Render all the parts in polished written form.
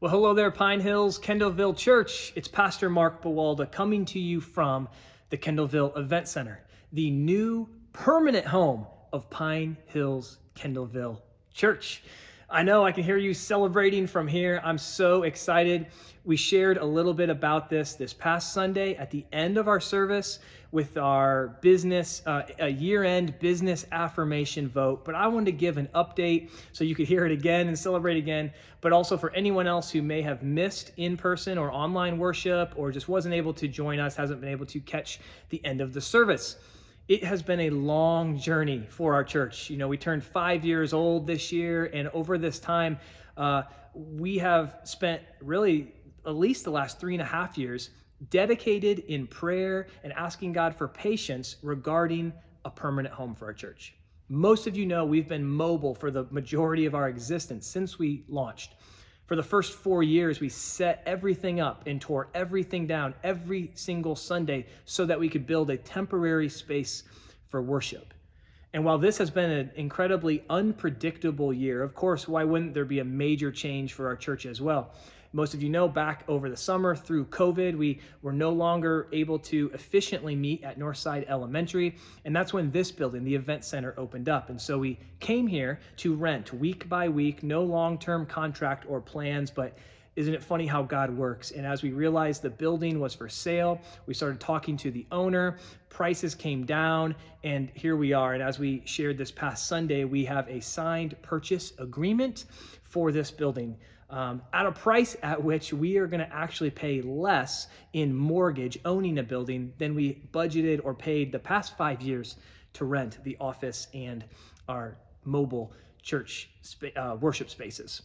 Well, hello there, Pine Hills, Kendallville Church. It's Pastor Marc coming to you from the Kendallville Event Center, the new permanent home of Pine Hills, Kendallville Church. I know I can hear you celebrating from here. I'm so excited. We shared a little bit about this past Sunday at the end of our service with our business, a year-end business affirmation vote. But I wanted to give an update so you could hear it again and celebrate again, but also for anyone else who may have missed in-person or online worship or just wasn't able to join us, hasn't been able to catch the end of the service. It has been a long journey for our church. You know, we turned 5 years old this year, and over this time, we have spent really at least the last 3.5 years dedicated in prayer and asking God for patience regarding a permanent home for our church. Most of you know we've been mobile for the majority of our existence since we launched. For the first 4 years, we set everything up and tore everything down every single Sunday so that we could build a temporary space for worship. And while this has been an incredibly unpredictable year, of course, why wouldn't there be a major change for our church as well? Most of you know back over the summer through COVID, we were no longer able to efficiently meet at Northside Elementary. And that's when this building, the event center, opened up. And so we came here to rent week by week, no long-term contract or plans, but isn't it funny how God works? And as we realized the building was for sale, we started talking to the owner, prices came down, and here we are. And as we shared this past Sunday, we have a signed purchase agreement for this building at a price at which we are going to actually pay less in mortgage owning a building than we budgeted or paid the past 5 years to rent the office and our mobile church worship spaces.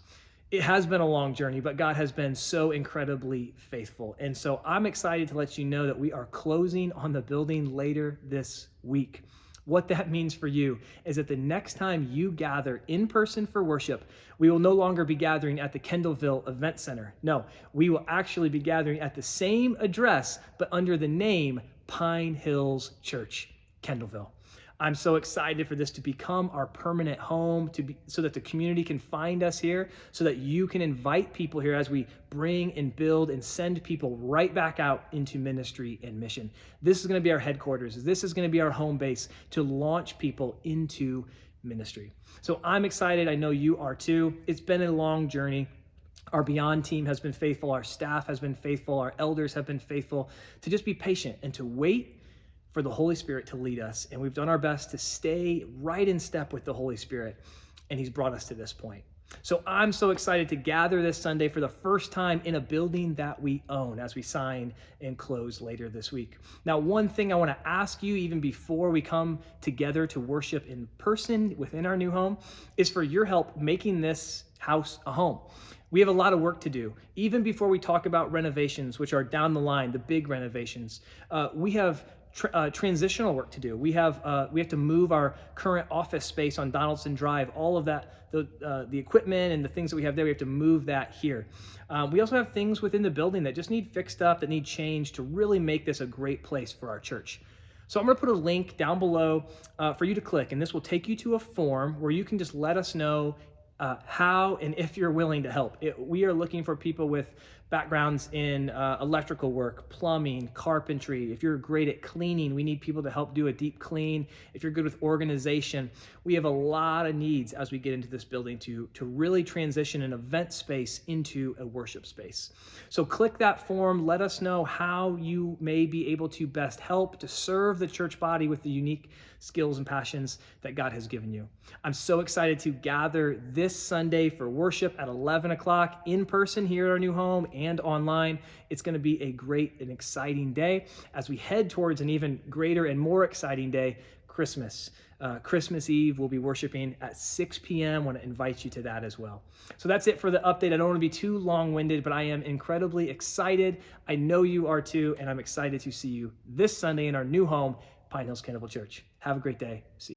It has been a long journey, but God has been so incredibly faithful. And so I'm excited to let you know that we are closing on the building later this week. What that means for you is that the next time you gather in person for worship, we will no longer be gathering at the Kendallville Event Center. No, we will actually be gathering at the same address, but under the name Pine Hills Church, Kendallville. I'm so excited for this to become our permanent home, so that the community can find us here, so that you can invite people here as we bring and build and send people right back out into ministry and mission. This is going to be our headquarters. This is going to be our home base to launch people into ministry. So I'm excited. I know you are too. It's been a long journey. Our Beyond team has been faithful. Our staff has been faithful. Our elders have been faithful to just be patient and to wait for the Holy Spirit to lead us. And we've done our best to stay right in step with the Holy Spirit. And he's brought us to this point. So I'm so excited to gather this Sunday for the first time in a building that we own as we sign and close later this week. Now, one thing I want to ask you even before we come together to worship in person within our new home is for your help making this house a home. We have a lot of work to do. Even before we talk about renovations, which are down the line, the big renovations, we have transitional work to do. We have to move our current office space on Donaldson Drive. All of that, the equipment and the things that we have there, we have to move that here. We also have things within the building that just need fixed up, that need changed to really make this a great place for our church. So I'm going to put a link down below for you to click, and this will take you to a form where you can just let us know how and if you're willing to help. We are looking for people with backgrounds in electrical work, plumbing, carpentry. If you're great at cleaning, we need people to help do a deep clean. If you're good with organization, we have a lot of needs as we get into this building to really transition an event space into a worship space. So click that form. Let us know how you may be able to best help to serve the church body with the unique skills and passions that God has given you. I'm so excited to gather this Sunday for worship at 11 o'clock in person here at our new home and online. It's going to be a great and exciting day as we head towards an even greater and more exciting day, Christmas. Christmas Eve, we'll be worshiping at 6 p.m. I want to invite you to that as well. So that's it for the update. I don't want to be too long-winded, but I am incredibly excited. I know you are too, and I'm excited to see you this Sunday in our new home, Pine Hills Kendallville Church. Have a great day. See you.